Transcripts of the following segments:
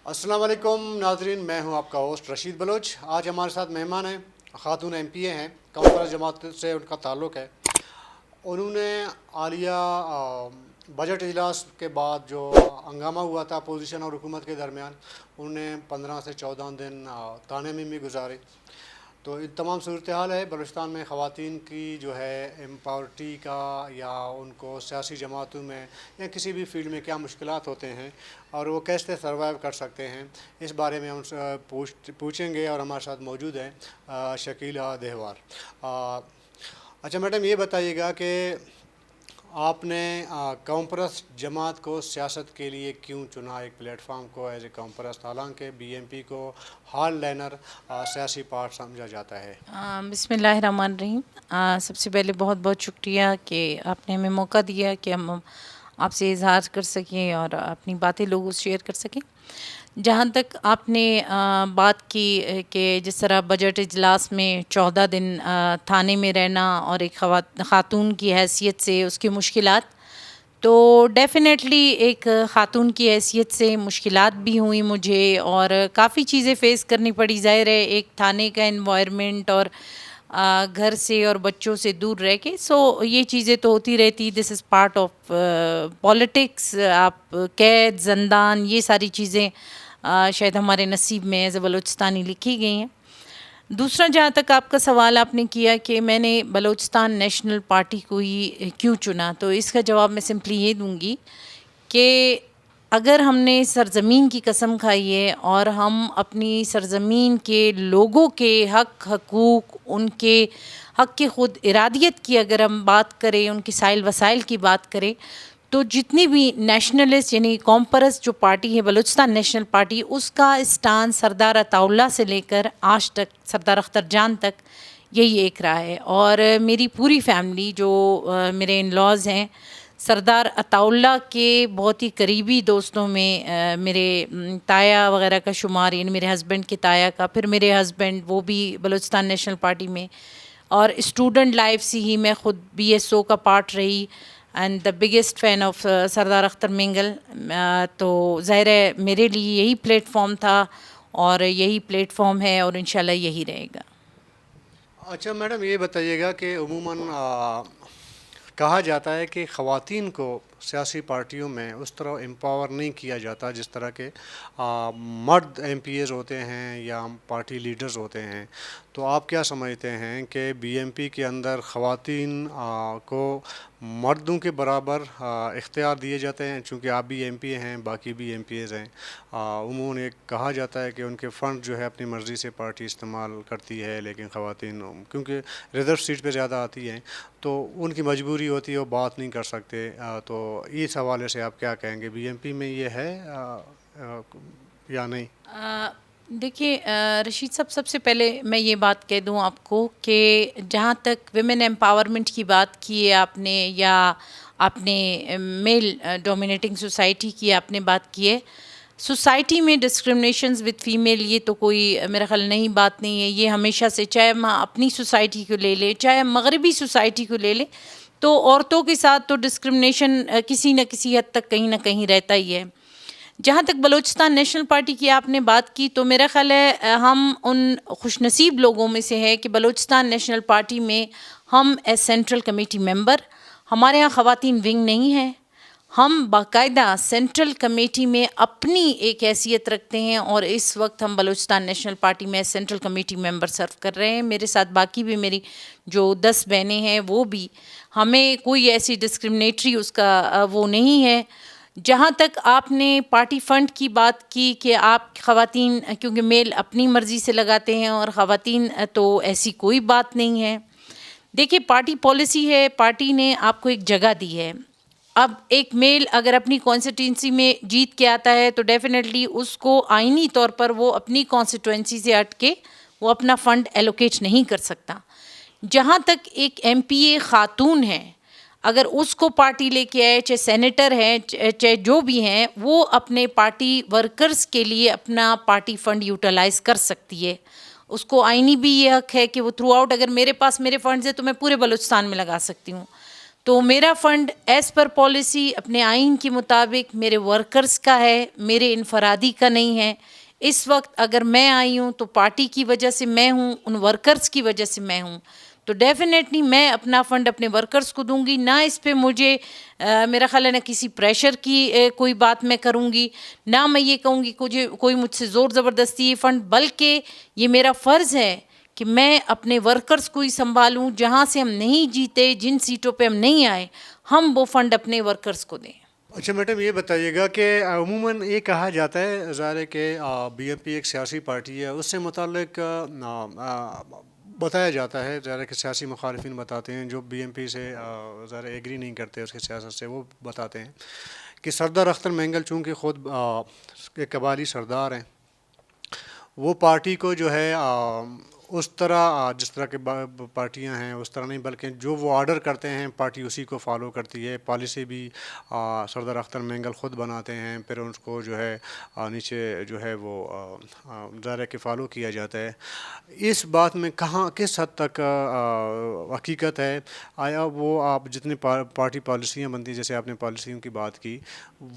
السلام علیکم ناظرین، میں ہوں آپ کا ہوسٹ رشید بلوچ۔ آج ہمارے ساتھ مہمان ہیں، خاتون ایم پی اے ہیں، کانفرنس جماعت سے ان کا تعلق ہے۔ انہوں نے حالیہ بجٹ اجلاس کے بعد جو ہنگامہ ہوا تھا اپوزیشن اور حکومت کے درمیان، انہوں نے 15 سے 14 دن تانے میں بھی گزارے۔ تو ان تمام صورتحال ہے بلوچستان میں خواتین کی جو ہے امپاورٹی کا، یا ان کو سیاسی جماعتوں میں یا کسی بھی فیلڈ میں کیا مشکلات ہوتے ہیں اور وہ کیسے سروائیو کر سکتے ہیں، اس بارے میں ہم پوچھیں گے۔ اور ہمارے ساتھ موجود ہیں شکیلہ دہوار۔ اچھا میڈم، یہ بتائیے گا کہ آپ نے کانفرنس جماعت کو سیاست کے لیے کیوں چنا، ایک پلیٹ فارم کو ایز اے کانفرنس، حالانکہ بی ایم پی کو ہال لائنر سیاسی پارٹ سمجھا جاتا ہے؟ بسم اللہ الرحمن الرحیم۔ سب سے پہلے بہت بہت شکریہ کہ آپ نے ہمیں موقع دیا کہ ہم آپ سے اظہار کر سکیں اور اپنی باتیں لوگوں سے شیئر کر سکیں۔ جہاں تک آپ نے بات کی کہ جس طرح بجٹ اجلاس میں 14 دن تھانے میں رہنا اور ایک خاتون کی حیثیت سے اس کی مشکلات، تو ڈیفینیٹلی ایک خاتون کی حیثیت سے مشکلات بھی ہوئیں مجھے، اور کافی چیزیں فیس کرنی پڑی۔ ظاہر ہے ایک تھانے کا انوائرمنٹ اور گھر سے اور بچوں سے دور رہ کے، سو یہ چیزیں تو ہوتی رہتی۔ دس از پارٹ آف پالیٹکس۔ آپ قید، زندان، یہ ساری چیزیں شاید ہمارے نصیب میں ایز اے بلوچستانی لکھی گئی ہیں۔ دوسرا، جہاں تک آپ کا سوال آپ نے کیا کہ میں نے بلوچستان نیشنل پارٹی کو ہی کیوں چنا، تو اس کا جواب میں سمپلی یہ دوں گی کہ اگر ہم نے سرزمین کی قسم کھائی ہے اور ہم اپنی سرزمین کے لوگوں کے حق، حقوق، ان کے حق کی خود ارادیت کی اگر ہم بات کریں، ان کی سائل وسائل کی بات کریں، تو جتنی بھی نیشنلسٹ یعنی کانفرنس جو پارٹی ہے بلوچستان نیشنل پارٹی، اس کا اسٹان سردار عطاء اللہ سے لے کر آج تک سردار اختر جان تک یہی ایک رہا ہے۔ اور میری پوری فیملی جو میرے ان لاز ہیں، سردار عطاء اللہ کے بہت ہی قریبی دوستوں میں میرے تایا وغیرہ کا شمار، یعنی میرے ہسبینڈ کے تایا کا، پھر میرے ہسبینڈ وہ بھی بلوچستان نیشنل پارٹی میں، اور اسٹوڈنٹ لائف سے ہی میں خود بی ایس او کا پارٹ رہی and the biggest fan of سردار اختر مینگل۔ تو ظاہر ہے میرے لیے یہی پلیٹ فارم تھا اور یہی پلیٹ فارم ہے اور انشاءاللہ یہی رہے گا۔ اچھا میڈم، یہ بتائیے گا کہ عموماً کہا جاتا ہے کہ خواتین کو سیاسی پارٹیوں میں اس طرح امپاور نہیں کیا جاتا جس طرح کے مرد ایم پی ایز ہوتے ہیں یا پارٹی لیڈرز ہوتے ہیں۔ تو آپ کیا سمجھتے ہیں کہ بی ایم پی کے اندر خواتین کو مردوں کے برابر اختیار دیے جاتے ہیں؟ چونکہ آپ بھی ایم پی اے ہیں، باقی بھی ایم پی ایز ہیں، عموماً ایک کہا جاتا ہے کہ ان کے فنڈ جو ہے اپنی مرضی سے پارٹی استعمال کرتی ہے، لیکن خواتین کیونکہ ریزرو سیٹ پہ زیادہ آتی ہیں تو ان کی مجبوری ہوتی ہے، وہ بات نہیں کر سکتے۔ تو اس حوالے سے آپ کیا کہیں گے، بی ایم پی میں یہ ہے یا نہیں؟ دیکھیے رشید صاحب، سب سے پہلے میں یہ بات کہہ دوں آپ کو کہ جہاں تک ویمن امپاورمنٹ کی بات کی ہے آپ نے، یا آپ نے میل ڈومینیٹنگ سوسائٹی کی آپ نے بات کی ہے، سوسائٹی میں ڈسکرمنیشنز وتھ فیمیل، یہ تو کوئی میرا خیال نہیں بات نہیں ہے۔ یہ ہمیشہ سے، چاہے ہم اپنی سوسائٹی کو لے لیں، چاہے ہم مغربی سوسائٹی کو لے لیں، تو عورتوں کے ساتھ تو ڈسکرمنیشن کسی نہ کسی حد تک کہیں نہ کہیں رہتا ہی ہے۔ جہاں تک بلوچستان نیشنل پارٹی کی آپ نے بات کی، تو میرا خیال ہے ہم ان خوش نصیب لوگوں میں سے ہے کہ بلوچستان نیشنل پارٹی میں ہم ایز سینٹرل کمیٹی ممبر، ہمارے ہاں خواتین ونگ نہیں ہے، ہم باقاعدہ سینٹرل کمیٹی میں اپنی ایک حیثیت رکھتے ہیں، اور اس وقت ہم بلوچستان نیشنل پارٹی میں سینٹرل کمیٹی ممبر سرو کر رہے ہیں۔ میرے ساتھ باقی بھی میری جو 10 بہنیں ہیں وہ بھی، ہمیں کوئی ایسی ڈسکرمنیٹری اس کا وہ نہیں ہے۔ جہاں تک آپ نے پارٹی فنڈ کی بات کی کہ آپ خواتین کیونکہ میل اپنی مرضی سے لگاتے ہیں اور خواتین، تو ایسی کوئی بات نہیں ہے۔ دیکھیے پارٹی پالیسی ہے، پارٹی نے آپ کو ایک جگہ دی ہے۔ اب ایک میل اگر اپنی کانسٹیٹوئنسی میں جیت کے آتا ہے تو ڈیفینیٹلی اس کو آئینی طور پر وہ اپنی کانسٹیٹوئنسی سے ہٹ کے وہ اپنا فنڈ ایلوکیٹ نہیں کر سکتا۔ جہاں تک ایک ایم پی اے خاتون ہے، اگر اس کو پارٹی لے کے آئے، چاہے سینیٹر ہیں چاہے جو بھی ہیں، وہ اپنے پارٹی ورکرز کے لیے اپنا پارٹی فنڈ یوٹیلائز کر سکتی ہے۔ اس کو آئینی بھی یہ حق ہے کہ وہ تھرو آؤٹ، اگر میرے پاس میرے فنڈز ہیں تو میں پورے بلوچستان میں لگا سکتی ہوں۔ تو میرا فنڈ ایز پر پالیسی اپنے آئین کے مطابق میرے ورکرز کا ہے، میرے انفرادی کا نہیں ہے. اس وقت اگر میں آئی ہوں تو پارٹی کی وجہ سے میں ہوں، ان ورکرز کی وجہ سے میں ہوں. تو ڈیفینیٹلی میں اپنا فنڈ اپنے ورکرز کو دوں گی. نہ اس پہ مجھے میرا خیال ہے نہ کسی پریشر کی کوئی بات میں کروں گی، نہ میں یہ کہوں گی کوئی مجھ سے زور زبردستی یہ فنڈ، بلکہ یہ میرا فرض ہے کہ میں اپنے ورکرز کو ہی سنبھالوں. جہاں سے ہم نہیں جیتے، جن سیٹوں پہ ہم نہیں آئے، ہم وہ فنڈ اپنے ورکرز کو دیں. اچھا میڈم، یہ بتائیے گا کہ عموماً یہ کہا جاتا ہے ظاہر ہے کہ بی ایم پی ایک سیاسی پارٹی ہے، اس سے متعلق بتایا جاتا ہے، ظاہر ہے کہ سیاسی مخالفین بتاتے ہیں جو بی ایم پی سے ظاہر ایگری نہیں کرتے اس کی سیاست سے، وہ بتاتے ہیں کہ سردار اختر مینگل چونکہ خود ایک قبائلی سردار ہیں، وہ پارٹی کو جو ہے اس طرح جس طرح کے پارٹیاں ہیں اس طرح نہیں، بلکہ جو وہ آرڈر کرتے ہیں پارٹی اسی کو فالو کرتی ہے. پالیسی بھی سردار اختر مینگل خود بناتے ہیں، پھر اس کو جو ہے نیچے جو ہے وہ ظاہر ہے کہ فالو کیا جاتا ہے. اس بات میں کس حد تک حقیقت ہے؟ آیا وہ آپ جتنے پارٹی پالیسیاں بنتی ہیں، جیسے آپ نے پالیسیوں کی بات کی،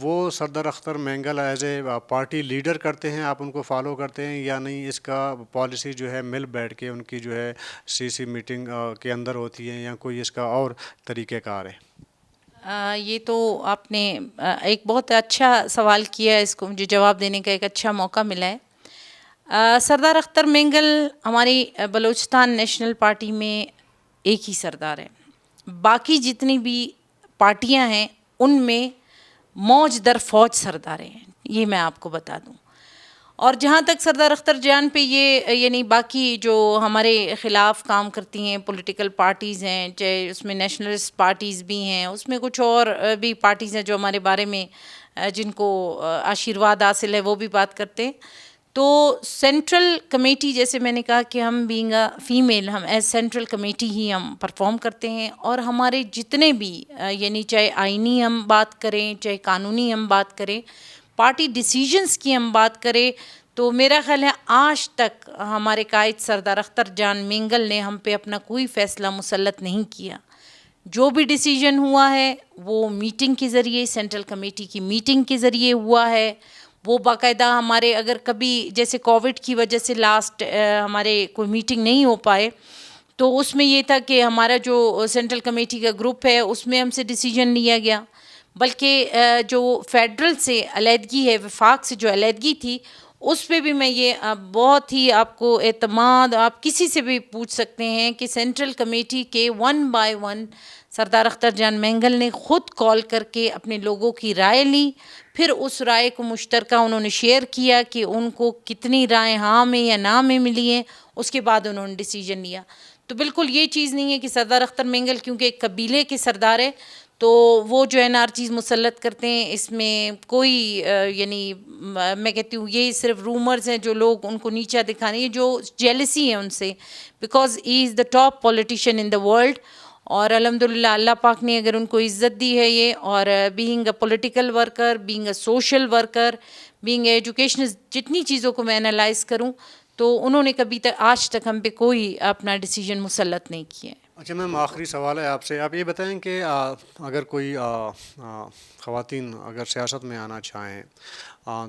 وہ سردار Akhtar Mengal as a party leader کرتے ہیں، آپ ان کو فالو کرتے ہیں یا نہیں؟ اس کا پالیسی جو ہے مل بیٹھ کے ان کی جو ہے سی میٹنگ کے اندر ہوتی ہے یا کوئی اس کا اور طریقہ کار ہے؟ یہ تو آپ نے ایک بہت اچھا سوال کیا ہے، اس کو مجھے جواب دینے کا ایک اچھا موقع ملا ہے. سردار اختر مینگل ہماری بلوچستان نیشنل پارٹی میں ایک ہی سردار ہے. باقی جتنی بھی پارٹیاں ہیں ان میں موج در فوج سردار ہیں، یہ میں آپ کو بتا دوں. اور جہاں تک سردار اختر جان پہ یہ یعنی باقی جو ہمارے خلاف کام کرتی ہیں پولیٹیکل پارٹیز ہیں، چاہے اس میں نیشنلسٹ پارٹیز بھی ہیں، اس میں کچھ اور بھی پارٹیز ہیں جو ہمارے بارے میں جن کو آشیرواد حاصل ہے وہ بھی بات کرتے ہیں. تو سینٹرل کمیٹی، جیسے میں نے کہا کہ ہم بینگ اے فیمیل، ہم ایز سینٹرل کمیٹی ہی ہم پرفارم کرتے ہیں. اور ہمارے جتنے بھی یعنی چاہے آئینی ہم بات کریں، چاہے قانونی ہم بات کریں، پارٹی ڈیسیجنز کی ہم بات کریں، تو میرا خیال ہے آج تک ہمارے قائد سردار اختر جان مینگل نے ہم پہ اپنا کوئی فیصلہ مسلط نہیں کیا. جو بھی ڈیسیجن ہوا ہے وہ میٹنگ کے ذریعے، سینٹرل کمیٹی کی میٹنگ کے ذریعے ہوا ہے. وہ باقاعدہ ہمارے اگر کبھی جیسے کووڈ کی وجہ سے لاسٹ ہمارے کوئی میٹنگ نہیں ہو پائے، تو اس میں یہ تھا کہ ہمارا جو سینٹرل کمیٹی کا گروپ ہے اس میں ہم سے ڈیسیجن لیا گیا. بلکہ جو فیڈرل سے علیحدگی ہے، وفاق سے جو علیحدگی تھی، اس پہ بھی میں یہ بہت ہی آپ کو اعتماد، آپ کسی سے بھی پوچھ سکتے ہیں کہ سینٹرل کمیٹی کے 1 بائی 1 سردار اختر جان مینگل نے خود کال کر کے اپنے لوگوں کی رائے لی. پھر اس رائے کو مشترکہ انہوں نے شیئر کیا کہ ان کو کتنی رائے ہاں میں یا نہ میں ملی ہیں، اس کے بعد انہوں نے ڈیسیجن لیا. تو بالکل یہ چیز نہیں ہے کہ سردار اختر مینگل کیونکہ ایک قبیلے کے سردار ہے تو وہ جو ہے نا ہر چیز مسلط کرتے ہیں. اس میں کوئی یعنی میں کہتی ہوں یہ صرف رومرز ہیں جو لوگ ان کو نیچا دکھانے، یہ جو جیلسی ہے ان سے، because he is the top politician in the world. اور الحمدللہ اللہ پاک نے اگر ان کو عزت دی ہے یہ، اور being a political worker, being a social worker, being a educational, جتنی چیزوں کو میں انالائز کروں تو انہوں نے کبھی تک آج تک ہم پہ کوئی اپنا ڈیسیجن مسلط نہیں کیا ہے. اچھا میم، آخری سوال ہے آپ سے. آپ یہ بتائیں کہ اگر کوئی خواتین اگر سیاست میں آنا چاہیں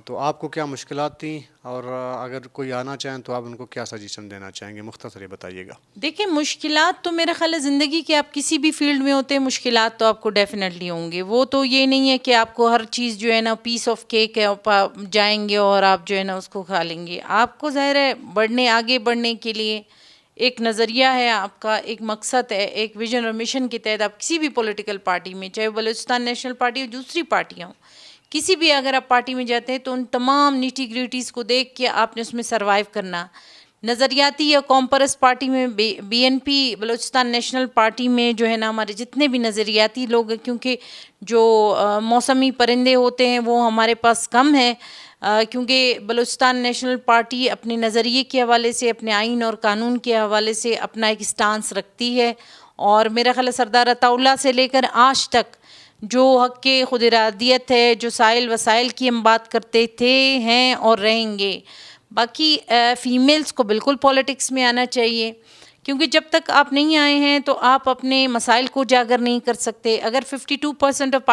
تو آپ کو کیا مشکلات تھیں، اور اگر کوئی آنا چاہیں تو آپ ان کو کیا سجیشن دینا چاہیں گے؟ مختصر یہ بتائیے گا. دیکھیں مشکلات تو میرا خیال ہے زندگی کے آپ کسی بھی فیلڈ میں ہوتے ہیں، مشکلات تو آپ کو ڈیفینیٹلی ہوں گے. وہ تو یہ نہیں ہے کہ آپ کو ہر چیز جو ہے نا پیس آف کیک ہے، جائیں گے اور آپ جو ہے نا اس کو کھا لیں گے. آپ کو ظاہر ہے آگے بڑھنے کے لیے ایک نظریہ ہے، آپ کا ایک مقصد ہے، ایک ویژن اور مشن کے تحت آپ کسی بھی پولیٹیکل پارٹی میں، چاہے بلوچستان نیشنل پارٹی ہو، دوسری پارٹیاں ہوں، کسی بھی اگر آپ پارٹی میں جاتے ہیں تو ان تمام نیٹی گریٹیز کو دیکھ کے آپ نے اس میں سروائیو کرنا. نظریاتی یا کامپرس پارٹی میں BNP Balochistan national party میں جو ہے نا ہمارے جتنے بھی نظریاتی لوگ ہیں، کیونکہ جو موسمی پرندے ہوتے ہیں وہ ہمارے پاس کم ہیں، کیونکہ بلوچستان نیشنل پارٹی اپنے نظریے کے حوالے سے، اپنے آئین اور قانون کے حوالے سے اپنا ایک اسٹانس رکھتی ہے. اور میرا خیال ہے سردار عطا اللہ سے لے کر آج تک جو حق کے خود ارادیت ہے، جو سائل وسائل کی ہم بات کرتے تھے، ہیں اور رہیں گے. باقی فیمیلز کو بالکل پولیٹکس میں آنا چاہیے، کیونکہ جب تک آپ نہیں آئے ہیں تو آپ اپنے مسائل کو اجاگر نہیں کر سکتے. اگر 52% آف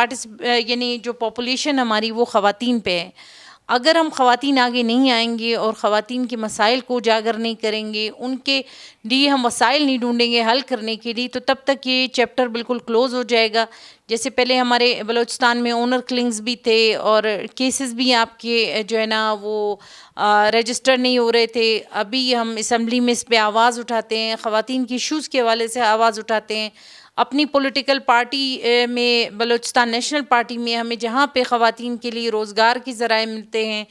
یعنی جو پاپولیشن ہماری وہ خواتین پہ ہے, اگر ہم خواتین آگے نہیں آئیں گے اور خواتین کے مسائل کو اجاگر نہیں کریں گے, ان کے لیے ہم وسائل نہیں ڈھونڈیں گے حل کرنے کے لیے, تو تب تک یہ چیپٹر بالکل کلوز ہو جائے گا. جیسے پہلے ہمارے بلوچستان میں اونر کلنگز بھی تھے اور کیسز بھی آپ کے جو ہے نا وہ رجسٹر نہیں ہو رہے تھے. ابھی ہم اسمبلی میں اس پہ آواز اٹھاتے ہیں, خواتین کی ایشوز کے حوالے سے آواز اٹھاتے ہیں. اپنی پولیٹیکل پارٹی میں, بلوچستان نیشنل پارٹی میں, ہمیں جہاں پہ خواتین کے لیے روزگار کی ذرائع ملتے ہیں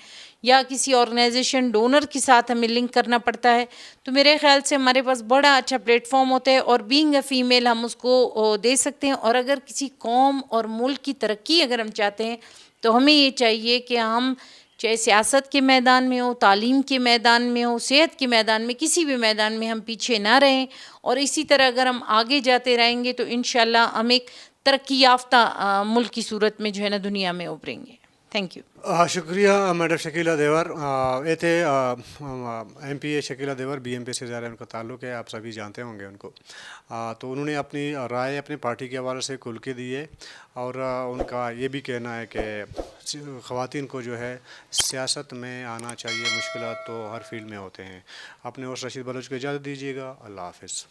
یا کسی آرگنائزیشن ڈونر کے ساتھ ہمیں لنک کرنا پڑتا ہے, تو میرے خیال سے ہمارے پاس بڑا اچھا پلیٹ فارم ہوتا ہے اور بینگ اے فیمیل ہم اس کو دے سکتے ہیں. اور اگر کسی قوم اور ملک کی ترقی اگر ہم چاہتے ہیں تو ہمیں یہ چاہیے کہ ہم چاہے سیاست کے میدان میں ہو, تعلیم کے میدان میں ہو, صحت کے میدان میں, کسی بھی میدان میں ہم پیچھے نہ رہیں. اور اسی طرح اگر ہم آگے جاتے رہیں گے تو انشاءاللہ ہم ایک ترقی یافتہ ملک کی صورت میں جو ہے نا دنیا میں ابھریں گے. Thank you. شکریہ میڈم شکیلہ دیور. یہ تھے ایم پی اے شکیلہ دیور, بی ایم پی سے زیادہ ان کا تعلق ہے, آپ سبھی جانتے ہوں گے ان کو. تو انہوں نے اپنی رائے اپنی پارٹی کے حوالے سے کھل کے دی ہے, اور ان کا یہ بھی کہنا ہے کہ خواتین کو جو ہے سیاست میں آنا چاہیے. مشکلات تو ہر فیلڈ میں ہوتے ہیں. اپنے ہوسٹ رشید بلوچ کو اجازت دیجیے گا. اللہ حافظ.